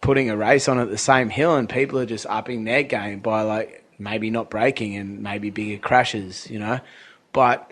putting a race on at the same hill, and people are just upping their game by like maybe not braking and maybe bigger crashes, you know. But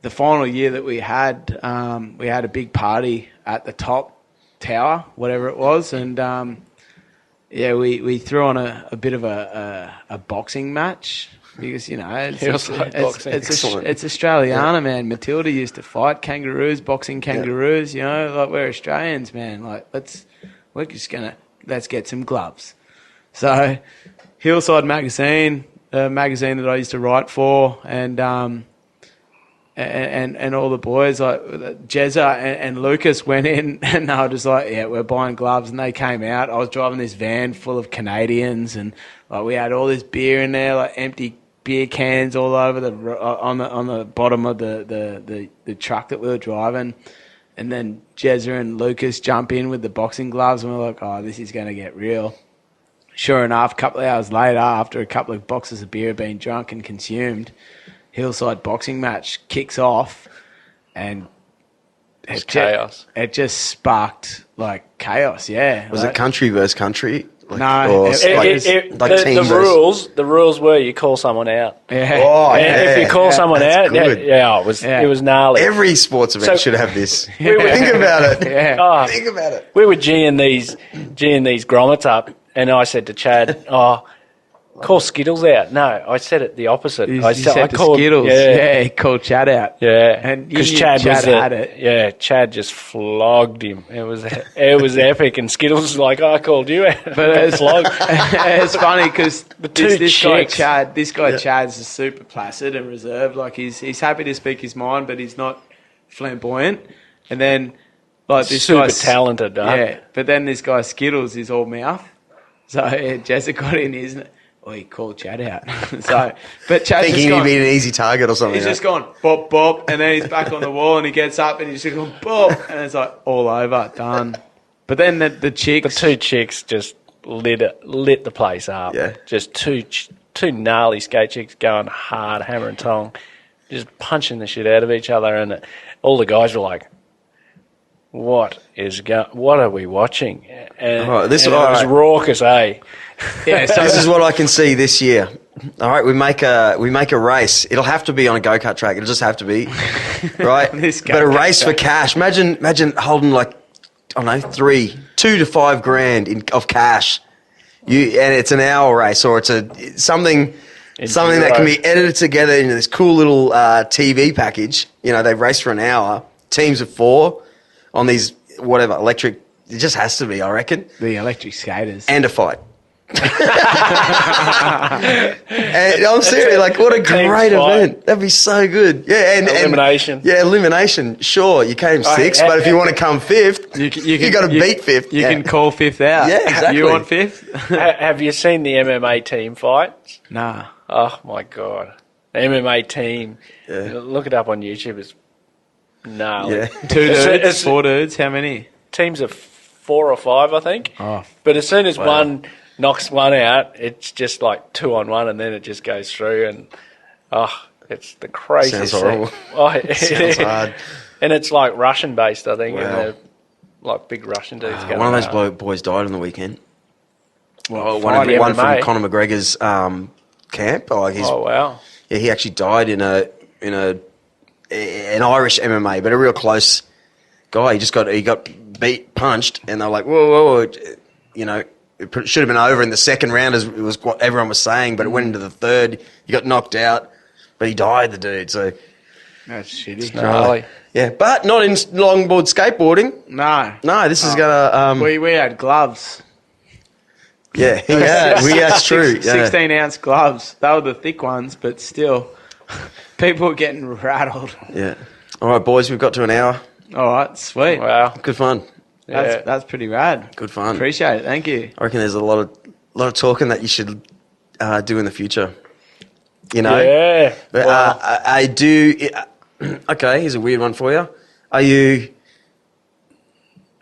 the final year that we had a big party at the top tower, whatever it was, and we threw on a bit of a boxing match because, you know, it's Australiana, man. Matilda used to fight kangaroos, boxing kangaroos, you know, like we're Australians, man. Like let's get some gloves. So Hillside Magazine, a magazine that I used to write for, and all the boys like Jezza and Lucas went in, and they were just like, yeah, we're buying gloves, and they came out. I was driving this van full of Canadians, and like we had all this beer in there, like empty beer cans all over on the bottom of the truck that we were driving. And then Jezza and Lucas jump in with the boxing gloves, and we're like, oh, this is going to get real. Sure enough, a couple of hours later, after a couple of boxes of beer had been drunk and consumed, Hillside boxing match kicks off, and it's chaos. It just sparked like chaos, yeah. Was it country versus country? No, the rules were you call someone out. Yeah. Oh, if you call someone out, it was gnarly. Every sports event should have this. Think about it. Yeah. Think about it. We were geeing these grommets up, and I said to Chad, call Skittles out. No, I said it the opposite. I called Skittles. Yeah, he called Chad out. Yeah, and because Chad had it. Yeah, Chad just flogged him. It was epic, and Skittles was like, I called you out. But it's funny because this guy Yeah. Chad's super placid and reserved. Like he's happy to speak his mind, but he's not flamboyant. And then like this super guy's talented. Yeah, but then this guy Skittles is all mouth. So Jessica got in his. Or he called Chad out. But Chad's thinking he'd be an easy target or something. He's just gone bop bop, and then he's back on the wall, and he gets up, and he's just going bop, and it's like all over, done. But then the two chicks just lit the place up. Yeah, just two gnarly skate chicks going hard, hammer and tong, just punching the shit out of each other, and all the guys were like, What are we watching? And, it was raucous, eh? Yeah, so this is what I can see this year. All right, we make a race. It'll have to be on a go-kart track. It'll just have to be, right? But a race for cash. Imagine holding like, I don't know, 2 to 5 grand of cash. And it's an hour race, or it's something that can be edited together into this cool little TV package. You know, they race for an hour, teams of 4 on these electric. It just has to be, I reckon. The electric skaters and a fight. And I'm serious, like what a great event. That'd be so good. Yeah, and elimination. Elimination. Sure, you came 6th, but if you want to come 5th, you got to beat 5th. You can call 5th out. Yeah, exactly. You want 5th? Have you seen the MMA team fights? Nah. Oh my god, the MMA team. Yeah. Look it up on YouTube. It's gnarly. Yeah. 2 dudes, 4 dudes. How many? Teams of 4 or 5, I think. Oh, but as soon as one knocks one out, it's just like 2-on-1, and then it just goes through, and it's the craziest thing. Sounds horrible. Sounds hard. And it's like Russian based, I think, and they're like big Russian dudes. One of those boys died on the weekend. Well, one from Conor McGregor's camp. Oh wow! Yeah, he actually died in an Irish MMA, but a real close guy. He got punched, and they're like, whoa, you know. It should have been over in the second round, as it was what everyone was saying, but it went into the third. He got knocked out, but he died, the dude. So that's shitty. Gnarly. Yeah, but not in longboard skateboarding. No, this is gonna. We had gloves. Yeah, that's true. 16-ounce gloves. They were the thick ones, but still, people were getting rattled. Yeah. All right, boys, we've got to an hour. All right, sweet. Wow, good fun. That's pretty rad. Good fun. Appreciate it. Thank you. I reckon there's a lot of talking that you should do in the future. You know? Yeah. But I do. Okay, here's a weird one for you. Are you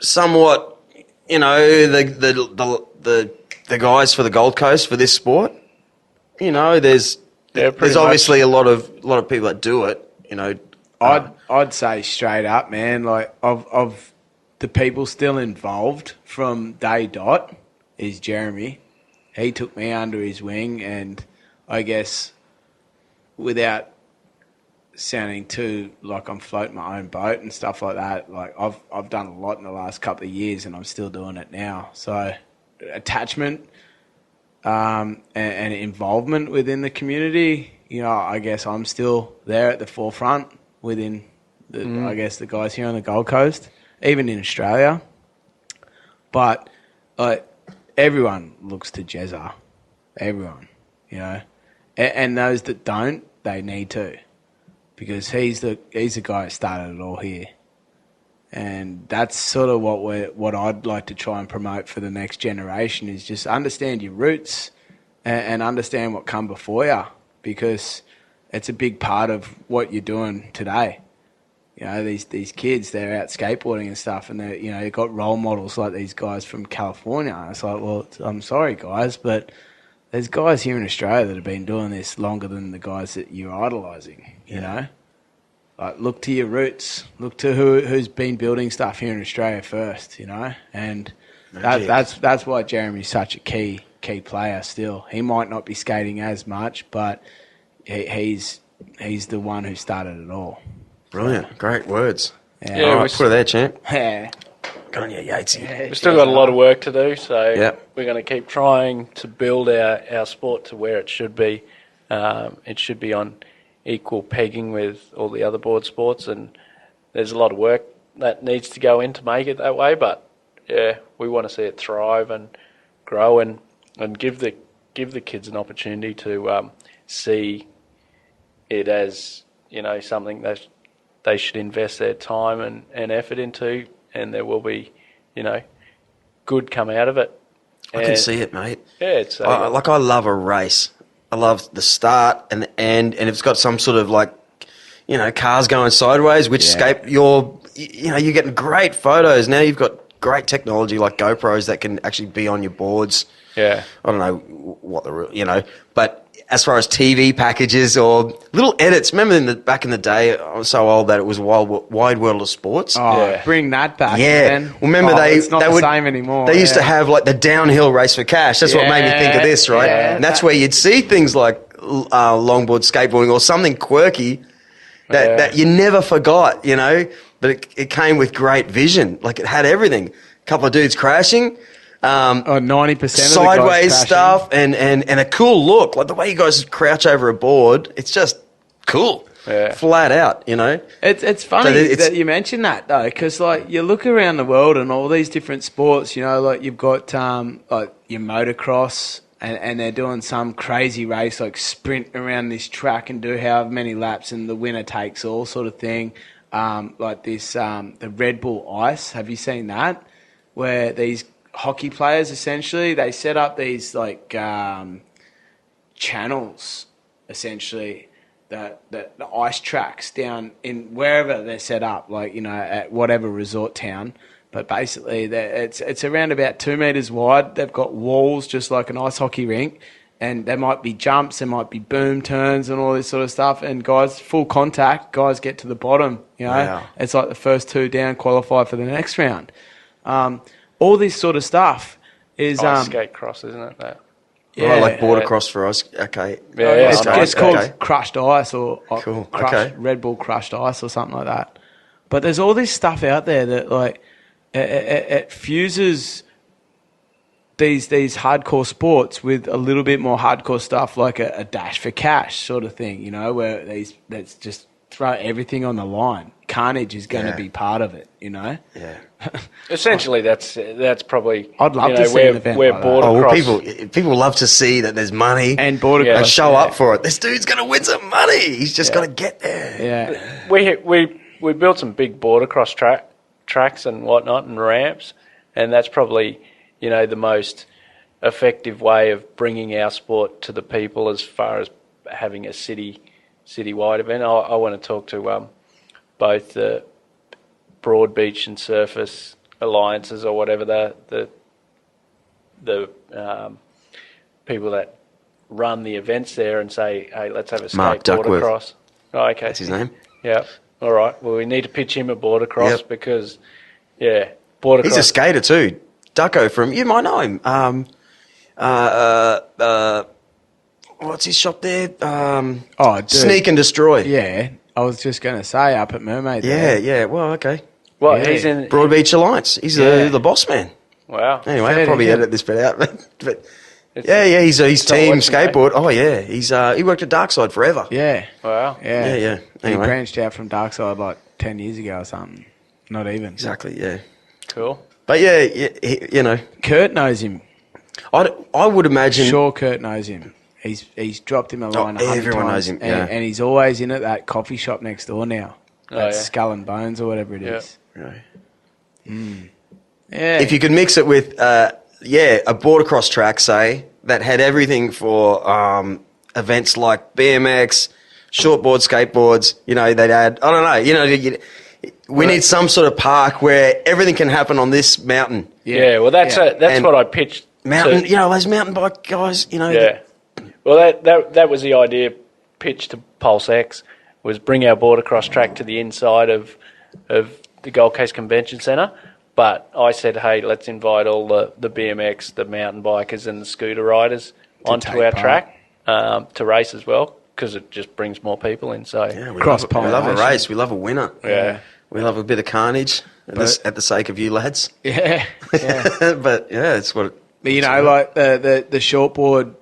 somewhat, you know, the guys for the Gold Coast for this sport? You know, there's obviously a lot of people that do it. You know, I'd say straight up, man. Like of the people still involved from day dot, is Jeremy. He took me under his wing, and I guess without sounding too like I'm floating my own boat and stuff like that, like I've done a lot in the last couple of years, and I'm still doing it now. So attachment and involvement within the community, you know, I guess I'm still there at the forefront within I guess the guys here on the Gold Coast, even in Australia. But everyone looks to Jezza. Everyone, you know. And those that don't, they need to. Because he's the guy that started it all here. And that's sort of what I'd like to try and promote for the next generation, is just understand your roots and understand what come before you, because it's a big part of what you're doing today. You know, these kids, they're out skateboarding and stuff, and they've got role models like these guys from California. And it's like, well, I'm sorry, guys, but there's guys here in Australia that have been doing this longer than the guys that you're idolising, you know? Like, look to your roots. Look to who's been building stuff here in Australia first, you know? And that's why Jeremy's such a key player still. He might not be skating as much, but he's the one who started it all. Brilliant. Great words. Yeah, all right, put it there, champ. Yeah. Good on you, Yatesy. Yeah, We've still got a lot of work to do, so Yep. we're going to keep trying to build our sport to where it should be. It should be on equal pegging with all the other board sports, and there's a lot of work that needs to go in to make it that way, but yeah, we want to see it thrive and grow and give the kids an opportunity to see it as, you know, something that they should invest their time and effort into, and there will be, you know, good come out of it. I can see it, mate. Yeah, it's I love a race. I love the start and the end, and if it's got some sort of, like, you know, cars going sideways, which you're getting great photos. Now you've got great technology like GoPros that can actually be on your boards. Yeah. I don't know what but as far as TV packages or little edits, remember back in the day, I was so old that it was Wide World of Sports. Oh, Yeah. bring that back. Yeah. Man. Well, remember it's not the same anymore. They used to have, like, the downhill race for cash. That's what made me think of this, right? Yeah. And that's where you'd see things like longboard skateboarding or something quirky that you never forgot, you know? But it came with great vision. Like, it had everything. A couple of dudes crashing. 90% sideways stuff and a cool look. Like, the way you guys crouch over a board, it's just cool. Yeah. Flat out, you know? It's funny that you mention that, though, because, like, you look around the world and all these different sports, you know, like, you've got like your motocross, and they're doing some crazy race, like sprint around this track and do however many laps, and the winner takes all sort of thing. Like this, the Red Bull Ice. Have you seen that? Where these hockey players, essentially, they set up these, like, channels, essentially, the ice tracks down in wherever they're set up, like, you know, at whatever resort town. But basically, it's around about 2 meters wide. They've got walls just like an ice hockey rink, and there might be jumps, there might be boom turns and all this sort of stuff. And guys, full contact, guys get to the bottom, you know. Wow. It's like the first two down qualify for the next round. All this sort of stuff is... ice skate cross, isn't it? That? Yeah. Oh, like border cross for us. Okay. Yeah, It's called crushed ice or Cool. crushed, Okay. Red Bull crushed ice or something like that. But there's all this stuff out there that, like, it fuses these hardcore sports with a little bit more hardcore stuff, like a dash for cash sort of thing, you know, where let's just throw everything on the line. Carnage is going to be part of it, you know. Yeah. Essentially, that's probably. I'd love to see an event where like border Oh, well, cross. people love to see that there's money and border Yeah. and cross, show up for it. This dude's going to win some money. He's just got to get there. Yeah, We built some big border cross tracks and whatnot and ramps, and that's probably, you know, the most effective way of bringing our sport to the people as far as having a citywide event. I want to talk to both the Broad Beach and Surface Alliances or whatever the people that run the events there and say, hey, let's have a Mark skate Duckworth. border cross. Oh, okay. That's his name. Yeah. All right. Well, we need to pitch him a border cross Yep. because, border He's cross. a skater too. Ducko from, you might know him. What's his shop there? Dude. Sneak and Destroy. Yeah, I was just going to say up at Mermaid. Yeah. Well, okay. Well, Yeah. he's in Broadbeach Alliance. He's the boss man. Wow. Anyway, Fair I'll probably dinkum. edit this bit out. But It's- he's not team watching, mate. skateboard. Oh, yeah. He worked at Darkside forever. Yeah. Wow. Yeah. Yeah. He Anyway. branched out from Darkside like 10 years ago or something. Not even. Exactly, yeah. Cool. But yeah, you know, Kurt knows him. I would imagine. Sure, Kurt knows him. He's dropped him a line 100 everyone times, knows him, yeah. and he's always in at that coffee shop next door now. That's yeah. Skull and Bones or whatever it Yeah. is. Right. Yeah. If you could mix it with, a board-across track, say, that had everything for events like BMX, shortboard, skateboards, you know, they'd add, I don't know, you know, we need some sort of park where everything can happen on this mountain. Yeah. Well, that's And what I pitched. Mountain, to- you know, those mountain bike guys, you know. Yeah. Well, that was the idea pitched to Pulse X, was bring our board across track to the inside of the Gold Coast Convention Centre. But I said, hey, let's invite all the BMX, the mountain bikers and the scooter riders onto take our part. track to race as well, because it just brings more people in. So, Yeah, we Cross-pollination. love a race. We love a winner. Yeah. We love a bit of carnage at the sake of you lads. yeah. But, yeah, it's what... But, you know, like the shortboard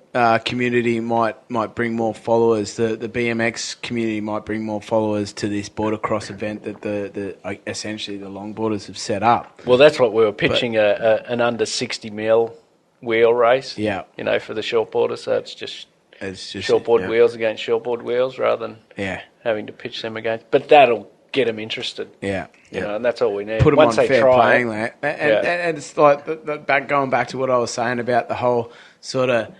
community might bring more followers. The BMX community might bring more followers to this border cross event that the essentially the longboarders have set up. well, that's what we were pitching, an under 60 mil wheel race. Yeah. You know, for the shortboarder. So it's just Shortboard shortboard wheels against shortboard wheels rather than Yeah, having to pitch them against. But that'll get them interested. yeah. You know, and that's all we need. Put them Once on they fair try playing it, land, Yeah. and it's like going back to what I was saying about the whole sort of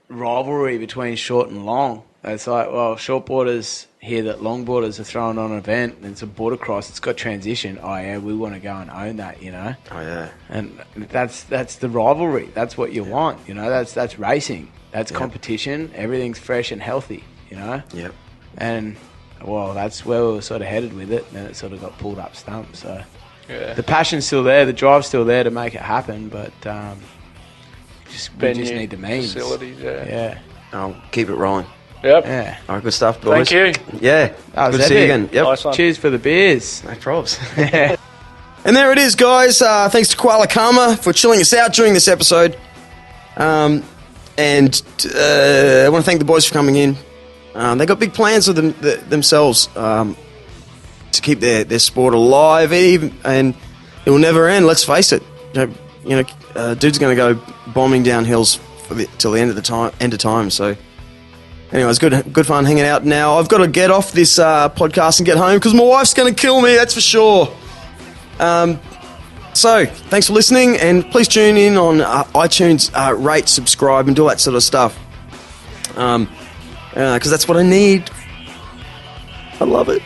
rivalry between short and long. It's like, well, shortboarders hear that longboarders are throwing on an event and it's a border cross. It's got transition. Oh yeah, we want to go and own that, you know. Oh, yeah. And that's the rivalry. That's what you want, you know. That's racing. That's competition. Everything's fresh and healthy, you know. Yep. And well, that's where we were sort of headed with it. And then it sort of got pulled up stump. So Yeah. the passion's still there, the drive's still there to make it happen, but we just Venue, need the means. facilities, yeah. Yeah, I'll keep it rolling. Yep. yeah. All right, good stuff, boys. Thank you. Yeah. That was Good to see you epic. again. Yep. Nice one. Cheers for the beers. No probs. Yeah. And there it is, guys. Thanks to Koala Karma for chilling us out during this episode. And I want to thank the boys for coming in. They got big plans with themselves to keep their sport alive, and it will never end. Let's face it. Dude's going to go bombing down hills till the end of time. So, anyway, it's good fun hanging out. Now I've got to get off this podcast and get home because my wife's going to kill me. That's for sure. So, thanks for listening, and please tune in on iTunes, rate, subscribe, and do all that sort of stuff. Because that's what I need. I love it.